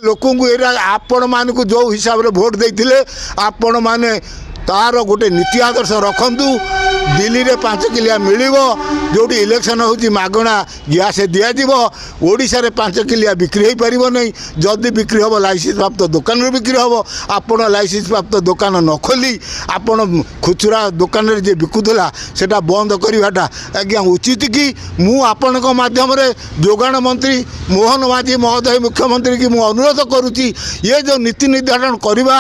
ଲୋକଙ୍କୁ ଏଇଟା ଆପଣମାନଙ୍କୁ ଯେଉଁ ହିସାବରେ ଭୋଟ ଦେଇଥିଲେ ଆପଣମାନେ तार गोटे नीति आदर्श रखु दिल्ली रे 5 किलिया मिल जोटी इलेक्शन होची मागणा गैस दिज्व ओडिशा रे 5 किलिया बिक्री हो पार नहीं जदि बिक्री हम लाइसेंस प्राप्त दुकान रे बिक्री हम आपण लाइसेंस प्राप्त दुकान न खोली आपण खुचुरा दुकान रे जे बिकुला सेटा बंद करवाटा आज्ञा उचित कि मुझ माध्यम जोगाण मंत्री मोहन माझी महोदय मुख्यमंत्री की मुझे अनुरोध करुच्ची ये जो नीति निर्धारण करने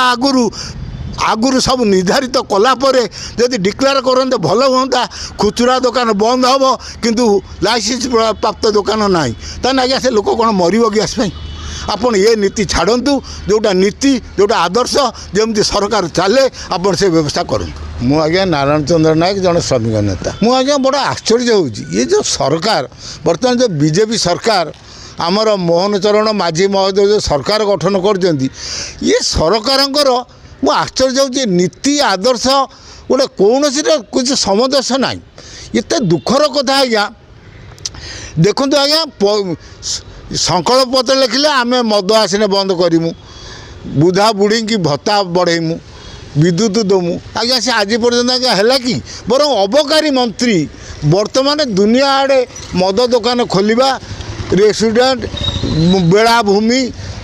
आगुरी सब निर्धारित कलापर जदि डिक्लेयर करते भल हाँ खुचुरा दुकान बंद हम किंतु लाइसेंस प्राप्त दुकान ना ताने आज्ञा से लोक कौन मर गैस आपड़ ये नीति छाड़ू जोटा नीति जोटा आदर्श जमी सरकार चले आप से व्यवस्था करूँ मु आज्ञा नारायण चंद्र नायक जड़े श्रमिक नेता मु आज्ञा बड़ा आश्चर्य होची ये जो सरकार बर्तमान जो बीजेपी सरकार आमर मोहन चरण माझी महोदय जो सरकार गठन कर ये सरकार मु आश्चर्य होची नीति आदर्श गोटे कौन कुछ समदर्श ना एत दुखर कथा आज्ञा देखु आज्ञा संकल्प पत्र लिखिले आम मद आसने बंद करूँ बुढ़ा बुढ़ी की भत्ता बढ़ेमु विद्युत दमु आज्ञा से आज पर्यटन आज्ञा है कि बरं अबकारी मंत्री वर्तमान दुनिया आड़े मद दुकान खोलिबा रेस्टोरेंट बेलाभूमि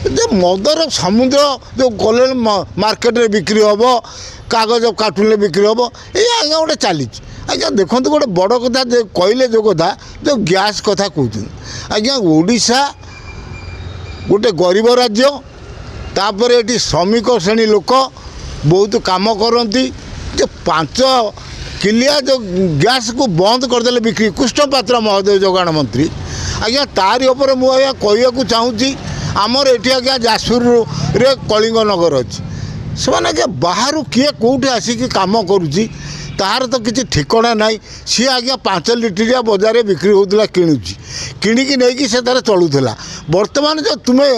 जो मदर समुद्र जो गले मार्केट रे बिक्री हम कागज कार्टून बिक्री हम ये आज्ञा गोटे चली आज्ञा देखो गोटे बड़ कथा कहले जो कथा जो गैस कथा कहते आज्ञा ओडिशा गोटे गरीब राज्य तापर ये श्रमिक श्रेणी लोक बहुत काम करती जो 5 किलिया जो गैस को बंद करदे बिक्री कृष्ण पात्र महोदय जोगाण मंत्री आज्ञा तारी उपर मुझे कहूँ चाहूँगी आमर ये आज्ञा जाजपुर रे कलिंग नगर अच्छी से आज्ञा बाहर किए कौटे आसिक कम करुच्ची तार तो किसी ठिकना ना सी आज्ञा 5 लिटरिया बजार बिक्री होता किणुची किणिकी नहीं से तार चलूला बर्तमान जो तुम्हें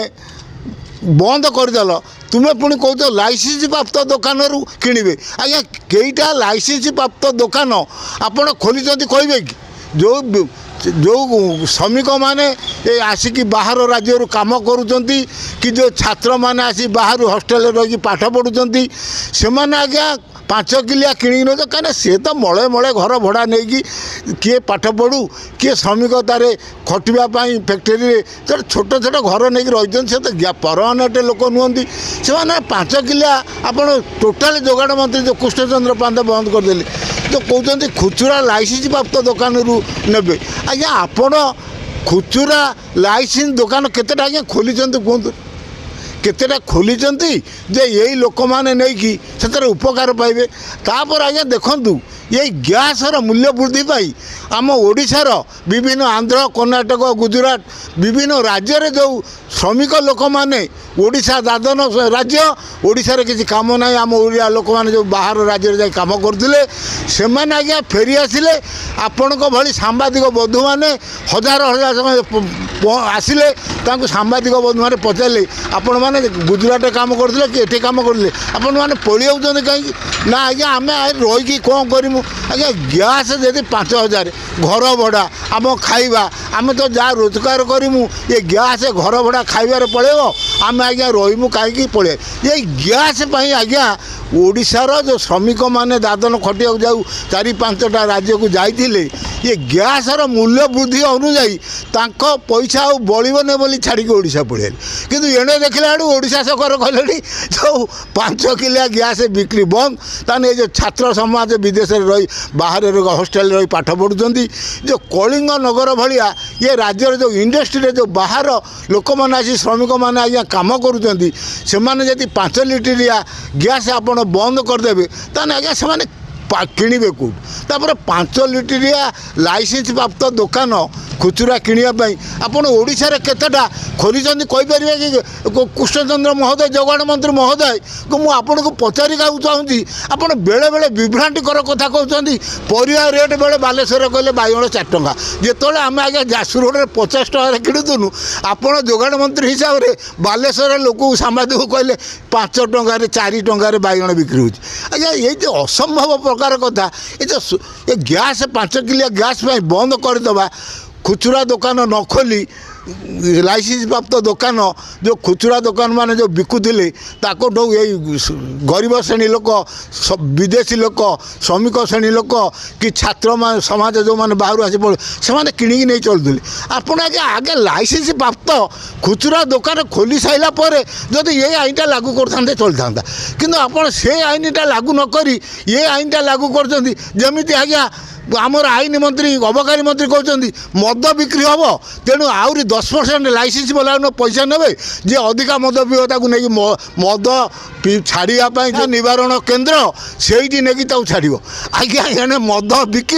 बंद करदेल तुम्हें पुणी कौच लाइसेंस प्राप्त दुकान किणवे आज्ञा कईटा लाइसेंस प्राप्त दुकान आपड़ खोली कहे कि जो श्रमिक माने आसिक बाहर राज्य काम करुँच कि जो छात्र मैंने आसी बाहर हॉस्टेल रही पाठ पढ़ुंट से आज्ञा 5 किलिया किणी न कहीं सी तो मले मले घर भड़ा नहीं किए पाठ पढ़ू किए श्रमिक तार खटापी फैक्ट्री छोट छोट घर नहीं रही से तो परमानेंट लोक नुहति से 5 किलिया आप टोटाल जोगाण मंत्री जो कृष्णचंद्र पांडे बंद करदे जो कहते खुचुरा लाइसेंस प्राप्त दुकान ने आज्ञा आपण खुचुरा लाइसेंस दुकान केतेटा आज्ञा खोली कहतु केतेटा खोली जे यही लोक मैंने नहीं से उपकार पाइबे तापर आज्ञा देखु ये गैसर मूल्य वृद्धि पाई आम ओडिशार विभिन्न आंध्र कर्णाटक गुजरात विभिन्न राज्य रे जो श्रमिक लोक मैंने ओडिशा दादन राज्य ओडिशा रे किसी काम ना आम ओडिया लोक मैंने जो बाहर राज्य रे काम करते से आज्ञा फेरी आसिले आपण भली सांबादिक बंधु मैंने हजार हजार समय आसिले सांबादिक बंधु मैंने पचारे आपण मैंने गुजरात काम करते कि एटे काम करते आपण मैंने पलि जाऊँ कहीं ना आज्ञा आम रही कौन करूँ आज्ञा गैस जदि 5000 घर भड़ा आम खाइबा आम तो जहाँ रोजगार करूँ ये गैस घर भड़ा खाइबार पड़ेब आम आज्ञा रहीमु कहीं पड़े ये गैस आज्ञा ओडिशार जो श्रमिक मैंने दादन खटिया जाऊ 4-5टा राज्य को जाइए ये गैसर मूल्य वृद्धि अनुजाई पैसा आ बड़ने बोली छाड़ी ओडिशा पड़े किंतु एणे देखला ओडिशा सरकार कहले जो 5 किलिया गैस बिक्री बंद ताने जो छात्र समाज विदेश रही बाहर हॉस्टेल रही पाठ पढ़ुंट जो कलिंग नगर भाया ये राज्य जो इंडस्ट्री जो बाहर लोक मैंने आसी श्रमिक मैंने आज्ञा कम करुँच से 5 लिटरिया गैस आप बंद करदे ताने आज्ञा से किणवे कौट 5 लिटरिया लाइसेंस प्राप्त दुकान खुचुरा किणापी आपड़ ओडिशा रे केतेटा खोली कहीपर कि कृष्णचंद्र महोदय जोगाण मंत्री महोदय को मुझे पचारि चाहूँगी आपड़ बेले बेले विभ्रांतिकर कथा कहते परिया रेट बेले बालेश्वर कहले बैगण 4 टंका जिते आम आज्ञा जाजपुर रोड 50 टकर किणुलु आपड़ जोगाण मंत्री हिसाब से बालेश्वर लोक सांबादिक कहले 5 टंकार 4 टंकार बैगण बिक्री हो आज्ञा ये जो असंभव प्रकार कथा ये गैस 5 किलिया गैस बंद करदे खुचुरा दुकान न खोली लाइसेंस प्राप्त दुकान जो खुचरा दुकान मान जो बिकुले यही गरीब श्रेणी लोक विदेशी लोक श्रमिक श्रेणी लोक कि छात्र समाज जो मैंने बाहर आसी पड़े से किणिकी नहीं चलुले आपड़ आगे आगे लाइसेंस प्राप्त खुचरा दुकान खोली सारा पर जदि ये आईनटा लागू करते चलता किंतु आप से आईनटा लागू नक ये आईनटा लागू करमती आज्ञा आमर आईन मंत्री अबकारी मंत्री कहते मद बिक्री हम तेणु आहरी 10% लाइसेंस बोला पैसा ने जे अधिका मद पीता नहीं मद छाड़ापी जो निवारण केन्द्र से नहीं छाड़ आज्ञा एने मद बिक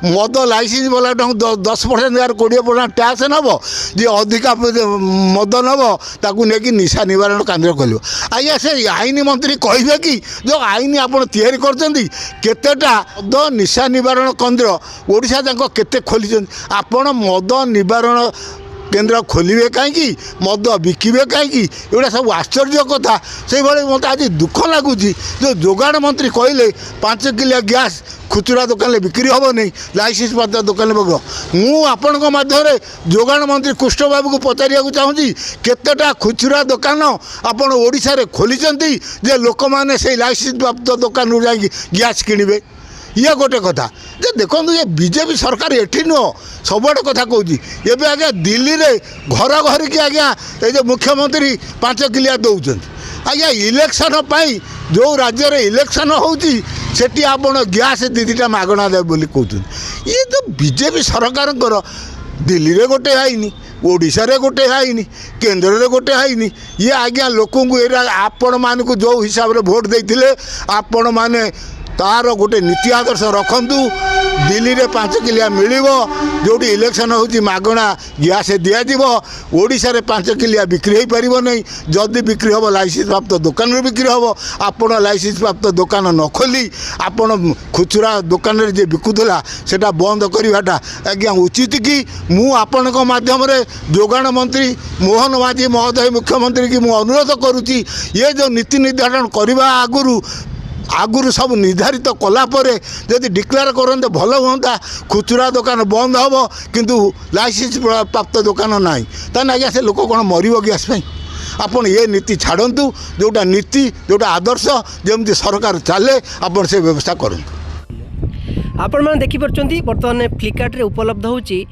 मद लाइसेंस बोला 10% यार 20% टैक्स नब जे अधिका मद नब ताकू नहीं निशा निवारण केन्द्र खोल आज्ञा से आईन मंत्री कहे कि जो आईन आप केतेटा मद निशा निवारण केन्द्र ओडिशा जाक केते खोली आपण मद निवारण केन्द्र खोलिए कहीं मद बिकिबे कहीं एगुड़ा सब आश्चर्य कथा से मत आज दुख लगुच जो जोगाण मंत्री कहले 5 किलिया गैस खुचरा दुकान बिक्री हम नहीं लाइसेंस प्राप्त दुकान बग मुझे मध्यम जोगाण मंत्री कृष्ण बाबू को पचारिया चाहूँगी केतेटा खुचरा दुकान आपण ओडिशा रे खोली जे लोक मैंने से लाइसेंस प्राप्त दुकान जा गैस किणवे ये गोटे कथा जे देखो ये बीजेपी सरकार एठी नुह सबुआड़े कथा कहूँ एवं आज्ञा दिल्ली रे घर घर की आज्ञा ये जो मुख्यमंत्री 5 किलिया दौरान आज्ञा इलेक्शन जो राज्य रे इलेक्शन होती सेठी आपण गैस 2-2टा मागणा दे बोली कहते ये जो बीजेपी सरकार दिल्ली रे गोटे आईनी ओडिशा रे गोटे आईनी केन्द्र रे गोटे आईनी ये आज्ञा लोक आपण मानक जो हिसाब रे भोट देते आपण माने तार गोटे नीति आदर्श रखु दिल्ली रे 5 किलिया मिलिबो जोटी इलेक्शन होची मागणा गैस दिज्व ओडिशा रे 5 किलिया बिक्री हो पारिबो नहीं जदि बिक्री हम लाइसेंस प्राप्त दुकान रे बिक्री हम आपण लाइसेंस प्राप्त दुकान न खोली आपण खुचरा दुकान रे जे बिकुला सेटा बंद करवाटा आज्ञा उचित कि मु आपण माध्यम रे जोगाण मंत्री मोहन माझी महोदय मुख्यमंत्री की मु अनुरोध करुच्ची ये जो नीति निर्धारण करने आगुरी सब निर्धारित कलापर जदि डिक्लेयर करते भल हाँ खुचरा दुकान बंद हम किंतु लाइसेंस प्राप्त दुकान ना ताने आज्ञा से लोक कौन मरब गैस आपड़ ये नीति छाड़ू जोटा नीति जोटा आदर्श जमी सरकार चले आप से व्यवस्था करूँ। आपण मैंने देखिपुंट बर्तमान फ्लिपकार्ट रे उपलब्ध होची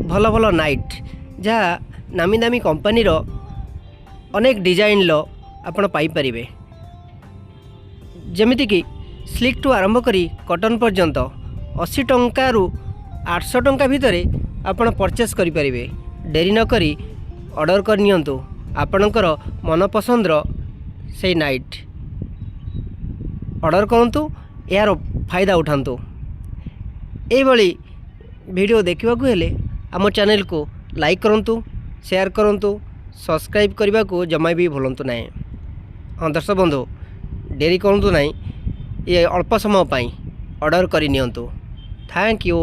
भल भल नाइट जहाँ नामी दामी कंपनी रो अनेक डिजाइन लो आपण पाई परिबे जमिति कि स्लिक टू आरंभ करी कटन पर्यंत 80 टंका रु 800 टंका भितर आपण परचेस करि परिबे। डेरी न करी ऑर्डर कर नियंतु आपणकर मनपसंदर से नाइट ऑर्डर करंतु यार फायदा उठांतु। एभली वीडियो देखा हेले आम चैनल को लाइक करंतु शेयर करंतु सब्सक्राइब करने को जमा भी भूलंतु ना। हाँ दर्शक बंधु डेरी करूँ ना ये अल्प समय ऑर्डर कर नियंतु। Thank you.